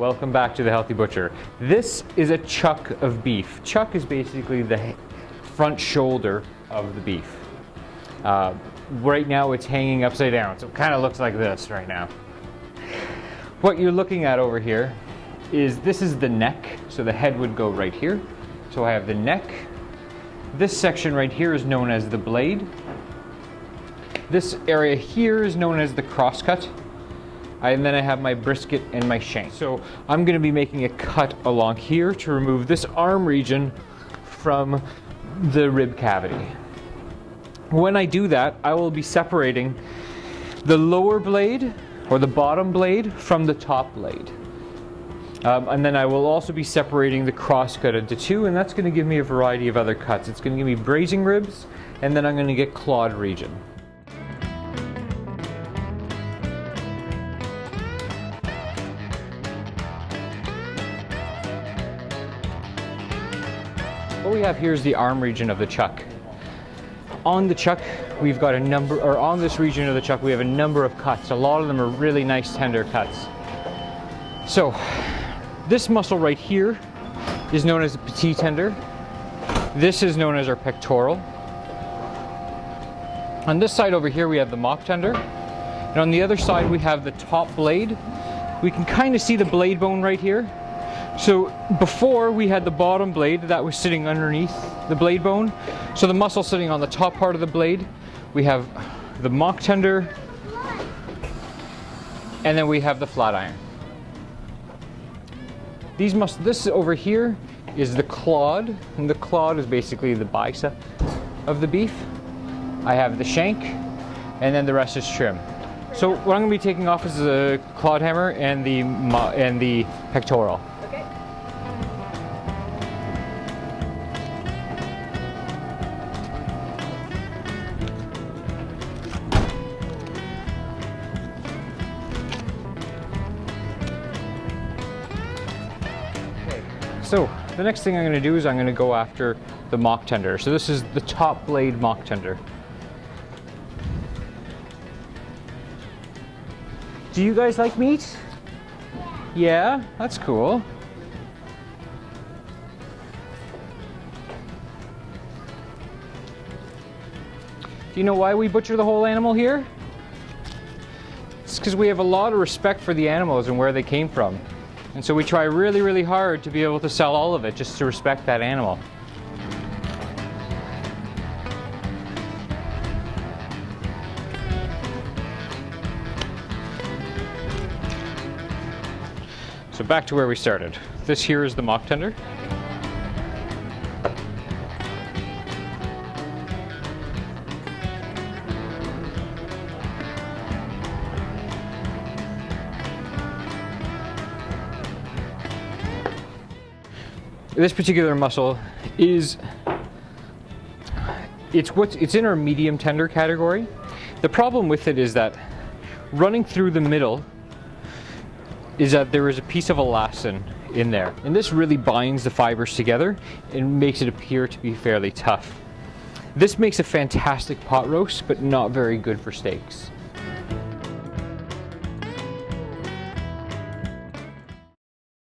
welcome back to The Healthy Butcher. This is a chuck of beef. Chuck is basically the front shoulder of the beef. Right now it's hanging upside down, so it kind of looks like this right now. What you're looking at over here is this is the neck, so the head would go right here. So I have the neck. This section right here is known as the blade. This area here is known as the crosscut. And then I have my brisket and my shank. So I'm going to be making a cut along here to remove this arm region from the rib cavity. When I do that, I will be separating the lower blade or the bottom blade from the top blade. And then I will also be separating the crosscut into two, and that's going to give me a variety of other cuts. It's going to give me braising ribs, and then I'm going to get clawed region. What we have here is the arm region of the chuck. On the chuck, we've got a number, or on this region of the chuck, we have a number of cuts. A lot of them are really nice tender cuts. So, this muscle right here is known as the petit tender. This is known as our pectoral. On this side over here, we have the mock tender. And on the other side, we have the top blade. We can kind of see the blade bone right here. So before we had the bottom blade that was sitting underneath the blade bone. So the muscle sitting on the top part of the blade. We have the mock tender, and then we have the flat iron. This over here is the clawed, and the clawed is basically the bicep of the beef. I have the shank, and then the rest is trim. So what I'm going to be taking off is the clawed hammer and the pectoral. So the next thing I'm going to do is I'm going to go after the mock tender. So this is the top blade mock tender. Do you guys like meat? Yeah, that's cool. Do you know why we butcher the whole animal here? It's because we have a lot of respect for the animals and where they came from. And so we try really, really hard to be able to sell all of it just to respect that animal. So back to where we started. This here is the mock tender. This particular muscle is, it's in our medium tender category. The problem with it is that running through the middle is that there is a piece of elastin in there. And this really binds the fibers together and makes it appear to be fairly tough. This makes a fantastic pot roast, but not very good for steaks.